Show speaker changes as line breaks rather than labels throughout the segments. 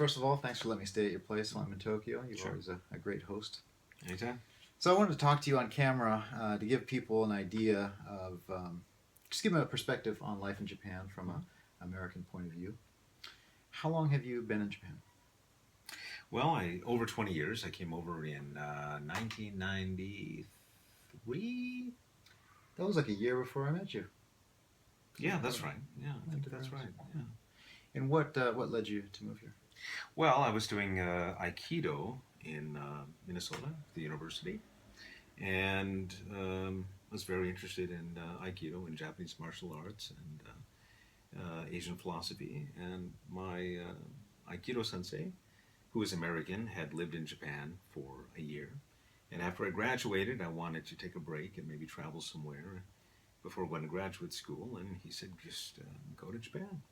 first of all, thanks for letting me stay at your place while I'm in Tokyo. You're
Sure.
always a great host.
Anytime.
So I wanted to talk to you on camera to give people an idea of, just give them a perspective on life in Japan from an American point of view. How long have you been in Japan?
Well, over 20 years. I came over in 1993.
That was like a year before I met you.
Yeah, that's right. Yeah, I think that's right. Yeah.
And what led you to move here?
Well, I was doing Aikido in Minnesota, the university, and was very interested in Aikido and Japanese martial arts and Asian philosophy. And my Aikido sensei, who was American, had lived in Japan for a year. And after I graduated, I wanted to take a break and maybe travel somewhere before going to graduate school. And he said, just go to Japan.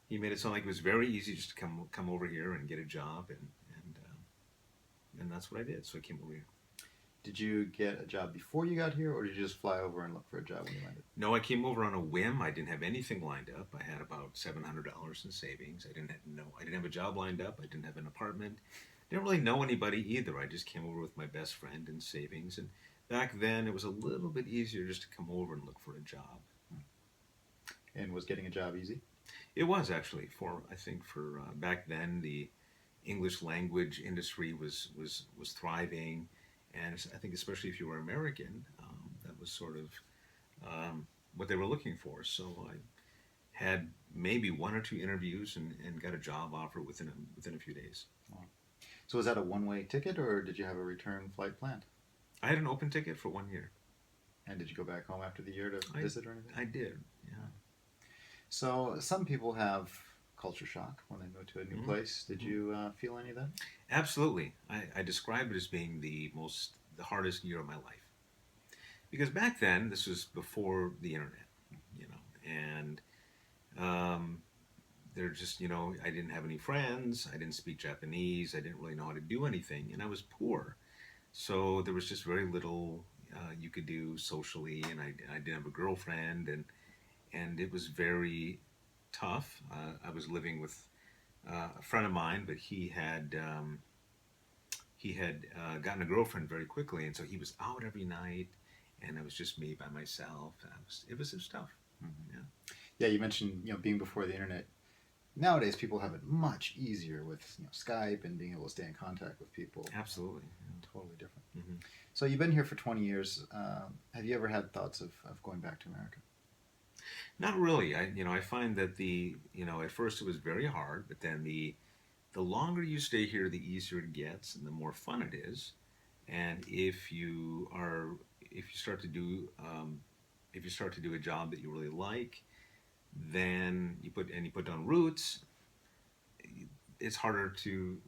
He made it sound like it was very easy just to come over here and get a job, and that's what I did. So I came over here.
Did you get a job before you got here, or did you just fly over and look for a job when you landed?
No, I came over on a whim. I didn't have anything lined up. I had about $700 in savings. I didn't have a job lined up. I didn't have an apartment. Didn't really know anybody either. I just came over with my best friend and savings. And back then, it was a little bit easier just to come over and look for a job.
And was getting a job easy?
It was actually I think for back then the English language industry was thriving, and I think especially if you were American, that was sort of what they were looking for. So I had maybe one or two interviews and got a job offer within a few days.
Wow. So was that a one-way ticket, or did you have a return flight planned?
I had an open ticket for 1 year.
And did you go back home after the year to visit or anything?
I did, yeah.
So some people have culture shock when they move to a new place. Did you feel any of that?
Absolutely. I describe it as being the hardest year of my life. Because back then, this was before the internet, and they're just, I didn't have any friends, I didn't speak Japanese, I didn't really know how to do anything, and I was poor. So there was just very little you could do socially, and I didn't have a girlfriend, and it was very tough. I was living with a friend of mine, but he had gotten a girlfriend very quickly, and so he was out every night, and it was just me by myself. And it was tough.
Mm-hmm.
Yeah.
Yeah, you mentioned being before the internet. Nowadays, people have it much easier with Skype and being able to stay in contact with people.
Absolutely.
Yeah. Totally different.
Mm-hmm.
So you've been here for 20 years. Have you ever had thoughts of going back to America?
Not really. I find that at first it was very hard, but then the longer you stay here, the easier it gets, and the more fun it is. And if you start to do a job that you really like, then you put down roots. It's harder to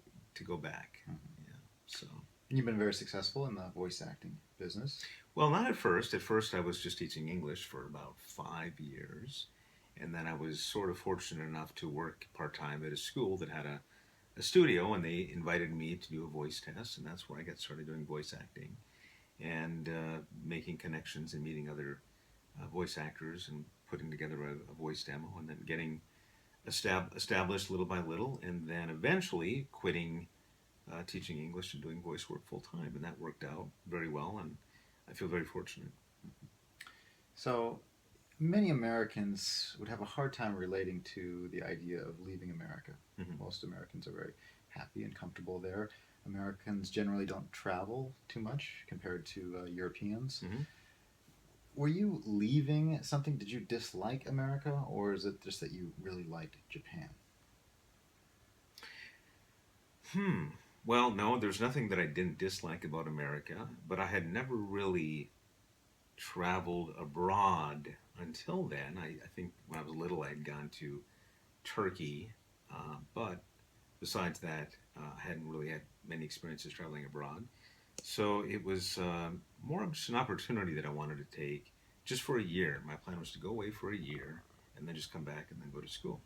go back.
Mm-hmm.
Yeah. So.
You've been very successful in the voice acting business.
Well, not at first. At first, I was just teaching English for about 5 years. And then I was sort of fortunate enough to work part-time at a school that had a studio, and they invited me to do a voice test, and that's where I got started doing voice acting and making connections and meeting other voice actors and putting together a voice demo, and then getting established little by little, and then eventually quitting teaching English and doing voice work full-time, and that worked out very well, and I feel very fortunate.
So many Americans would have a hard time relating to the idea of leaving America.
Mm-hmm.
Most Americans are very happy and comfortable there. Americans generally don't travel too much compared to Europeans.
Mm-hmm.
Were you leaving something? Did you dislike America, or is it just that you really liked Japan?
Well, no, there's nothing that I didn't dislike about America, but I had never really traveled abroad until then. I think when I was little, I had gone to Turkey, but besides that, I hadn't really had many experiences traveling abroad. So it was more of just an opportunity that I wanted to take just for a year. My plan was to go away for a year and then just come back and then go to school.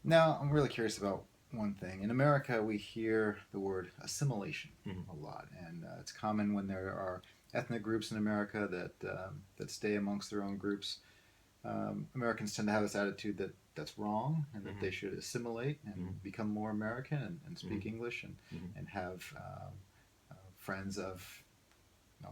Now, I'm really curious about one thing. In America, we hear the word assimilation a lot, and it's common when there are ethnic groups in America that stay amongst their own groups. Americans tend to have this attitude that that's wrong and that
Mm-hmm.
they should assimilate and
Mm-hmm.
become more American and speak
Mm-hmm.
English
Mm-hmm.
and have friends of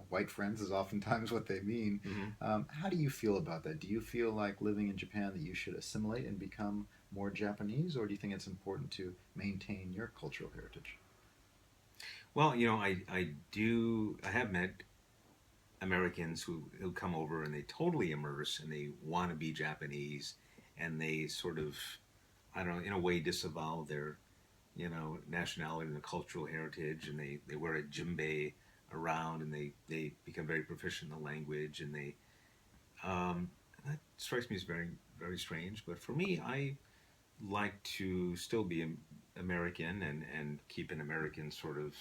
white friends is oftentimes what they mean.
Mm-hmm.
How do you feel about that? Do you feel like living in Japan that you should assimilate and become more Japanese, or do you think it's important to maintain your cultural heritage?
Well, I have met Americans who come over and they totally immerse and they want to be Japanese and they sort of, I don't know, in a way disavow their, nationality and the cultural heritage, and they wear a djembe around, and they become very proficient in the language, and um, that strikes me as very, very strange. But for me, I like to still be American and keep an American sort of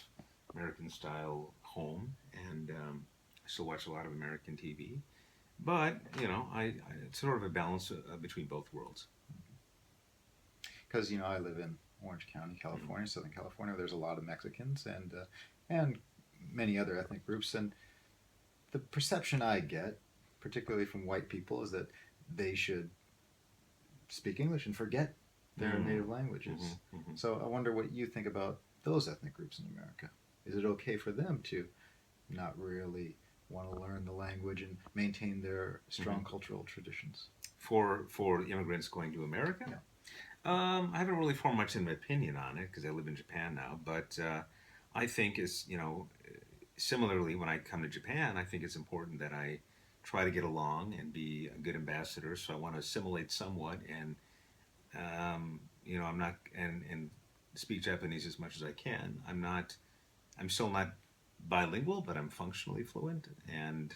American style home, and I still watch a lot of American TV. But I it's sort of a balance between both worlds.
Because I live in Orange County,
Mm-hmm.
California, Southern California. Where there's a lot of Mexicans and many other ethnic groups, and the perception I get, particularly from white people, is that they should speak English and forget their native
Mm-hmm.
languages.
Mm-hmm.
So I wonder what you think about those ethnic groups in America. Is it okay for them to not really want to learn the language and maintain their
Mm-hmm.
strong cultural traditions?
For immigrants going to America,
Yeah.
I haven't really formed much of an opinion on it because I live in Japan now. But I think similarly, when I come to Japan, I think it's important that I try to get along and be a good ambassador. So I want to assimilate somewhat, and I'm not and speak Japanese as much as I can. I'm still not bilingual, but I'm functionally fluent, and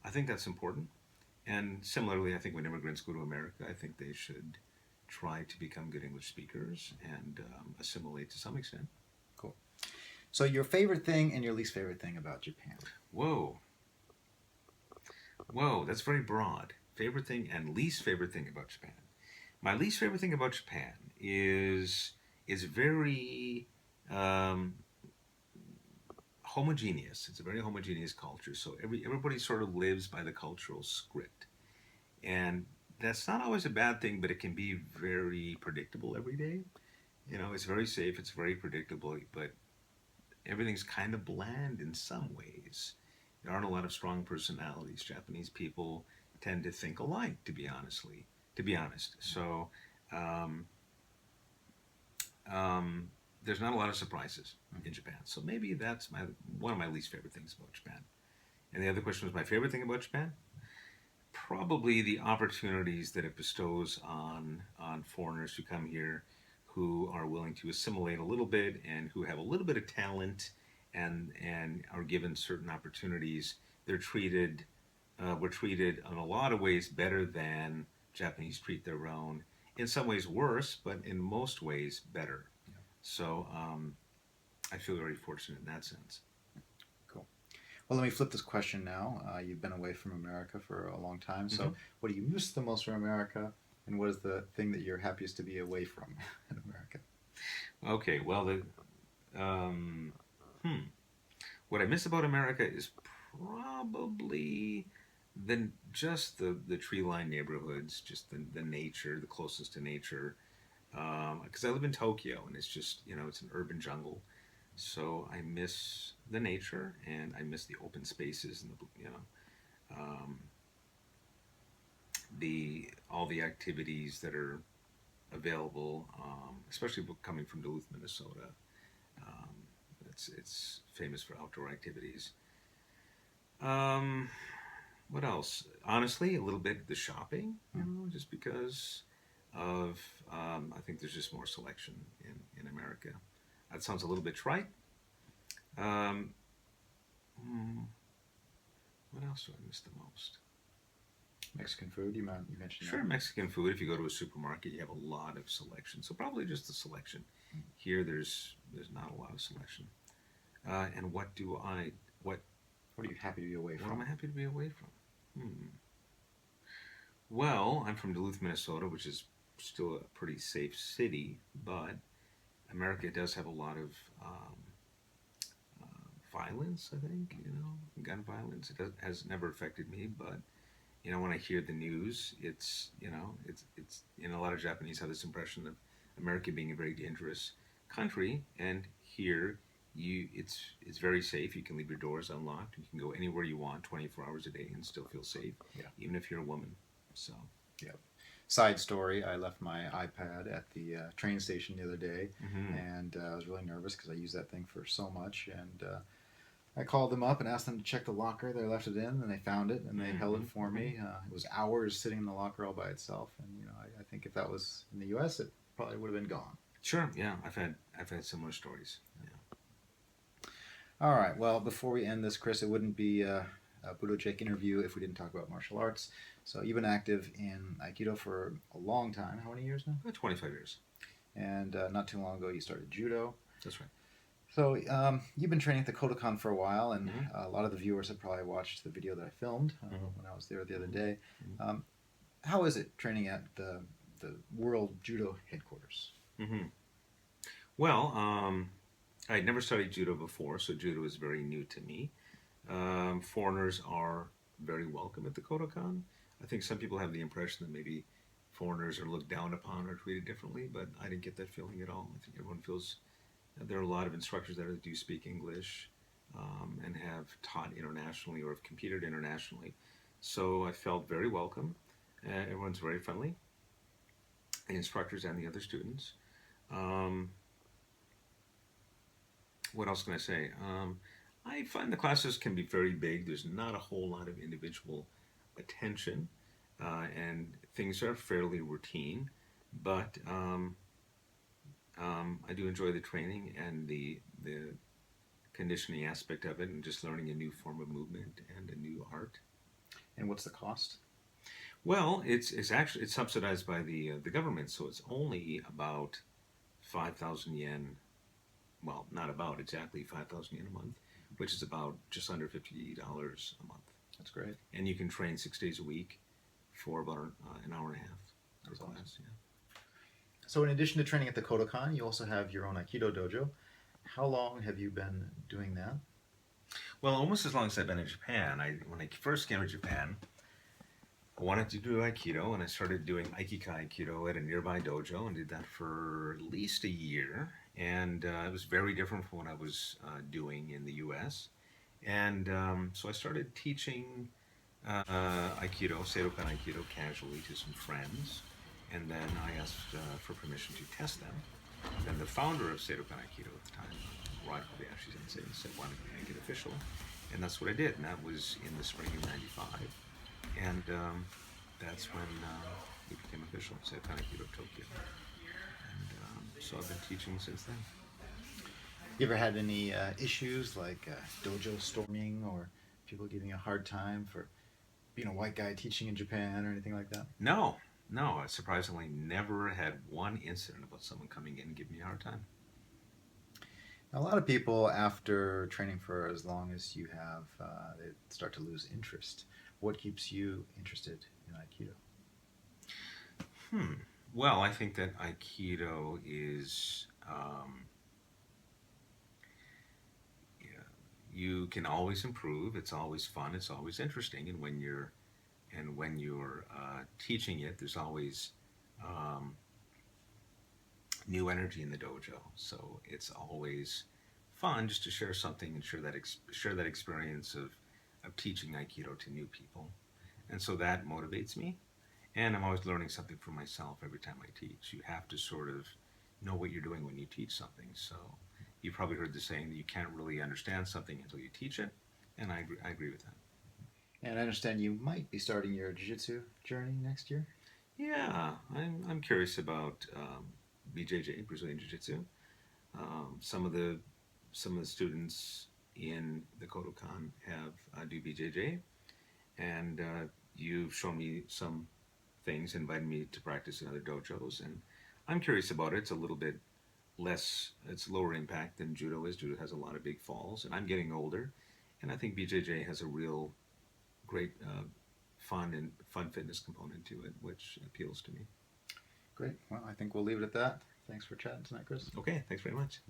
I think that's important. And similarly, I think when immigrants go to America, I think they should try to become good English speakers and assimilate to some extent.
Cool. So your favorite thing and your least favorite thing about Japan?
Whoa, that's very broad. Favorite thing and least favorite thing about Japan. My least favorite thing about Japan is very um, homogeneous. It's a very homogeneous culture. So everybody sort of lives by the cultural script, and that's not always a bad thing, but it can be very predictable every day. It's very safe. It's very predictable, but everything's kind of bland in some ways. There aren't a lot of strong personalities. Japanese people tend to think alike, to be honest. So um, um, there's not a lot of surprises in Japan. So maybe that's one of my least favorite things about Japan. And the other question was my favorite thing about Japan. Probably the opportunities that it bestows on foreigners who come here, who are willing to assimilate a little bit and who have a little bit of talent and are given certain opportunities. We're treated in a lot of ways better than Japanese treat their own. In some ways worse, but in most ways better.
Yeah.
So I feel very fortunate in that sense.
Cool. Well, let me flip this question now. You've been away from America for a long time. So,
Mm-hmm.
what do you miss the most from America, and what is the thing that you're happiest to be away from in America?
Okay, well, um, hmm. What I miss about America is probably just the tree lined neighborhoods, just the nature, the closest to nature. Because I live in Tokyo and it's just it's an urban jungle, so I miss the nature and I miss the open spaces and um, the all the activities that are available, especially coming from Duluth, Minnesota. Um, it's famous for outdoor activities. Um, what else? Honestly, a little bit the shopping, just because of I think there's just more selection in America. That sounds a little bit trite. Um, hmm, what else do I miss the most?
Mexican food, you mentioned
Sure, Mexican food. If you go to a supermarket, you have a lot of selection. So probably just the selection. Here, there's not a lot of selection. And
what are you happy to be away
what am
from?
I happy to be away from? Hmm. Well, I'm from Duluth, Minnesota, which is still a pretty safe city, but America does have a lot of violence. I think gun violence. Has never affected me, but when I hear the news, it's a lot of Japanese have this impression of America being a very dangerous country, and here it's very safe. You can leave your doors unlocked. You can go anywhere you want, 24 hours a day, and still feel safe,
Yeah.
even if you're a woman. So.
Yeah. Side story: I left my iPad at the train station the other day,
Mm-hmm.
and I was really nervous because I use that thing for so much. And I called them up and asked them to check the locker that I left it in, and they found it and they held it for me. It was hours sitting in the locker all by itself, and I think if that was in the U.S., it probably would have been gone.
Sure. Yeah, I've had similar stories. Yeah.
All right. Well, before we end this, Chris, it wouldn't be a Budo Jake interview if we didn't talk about martial arts. So you've been active in Aikido for a long time. How many years now?
About 25 years.
And not too long ago, you started Judo.
That's right.
So you've been training at the Kodokan for a while, and a lot of the viewers have probably watched the video that I filmed when I was there the other day. How is it training at the World Judo headquarters?
Mm-hmm. Well, I had never studied Judo before, so Judo is very new to me. Foreigners are very welcome at the Kodokan. I think some people have the impression that maybe foreigners are looked down upon or treated differently, but I didn't get that feeling at all. I think everyone feels there are a lot of instructors there that do speak English and have taught internationally or have competed internationally. So I felt very welcome. Everyone's very friendly, the instructors and the other students. What else can I say? I find the classes can be very big. There's not a whole lot of individual attention, and things are fairly routine. But I do enjoy the training and the conditioning aspect of it, and just learning a new form of movement and a new art.
And what's the cost?
Well, it's actually subsidized by the government, so it's only about 5,000 yen. Well, not about exactly 5,000 yen a month, which is about just under $50 a month.
That's great.
And you can train 6 days a week for about an hour and a half.
That's
awesome.
Yeah. So in addition to training at the Kodokan, you also have your own Aikido dojo. How long have you been doing that?
Well, almost as long as I've been in Japan. When I first came to Japan, I wanted to do Aikido, and I started doing Aikikai Aikido at a nearby dojo and did that for at least a year. And it was very different from what I was doing in the U.S. And so I started teaching Aikido, Sedokan Aikido, casually to some friends. And then I asked for permission to test them. Then the founder of Sedokan Aikido at the time, Rod Kobayashi Sensei, said, "Why don't you make it official?" And that's what I did. And that was in the spring of '95. And that's when it became official, Sedokan Aikido Tokyo. And so I've been teaching since then.
You ever had any issues like dojo storming or people giving you a hard time for being a white guy teaching in Japan or anything like that?
No. I surprisingly never had one incident about someone coming in and giving me a hard time.
A lot of people, after training for as long as you have, they start to lose interest. What keeps you interested in Aikido?
Well, I think that Aikido is, you can always improve. It's always fun. It's always interesting. And when you're teaching it, there's always new energy in the dojo. So it's always fun just to share something and share that experience of teaching Aikido to new people. And so that motivates me. And I'm always learning something for myself every time I teach. You have to sort of know what you're doing when you teach something. So you probably heard the saying that you can't really understand something until you teach it. And I agree with that.
And I understand you might be starting your jiu-jitsu journey next year?
Yeah, I'm curious about BJJ, Brazilian Jiu-Jitsu. Some of the students in the Kodokan have do BJJ, and you've shown me some things, invited me to practice in other dojos, and I'm curious about it. It's a little bit less, it's lower impact than Judo is. Judo has a lot of big falls, and I'm getting older, and I think BJJ has a real great fun fitness component to it, which appeals to me.
Great. Well, I think we'll leave it at that. Thanks for chatting tonight, Chris.
Okay, thanks very much.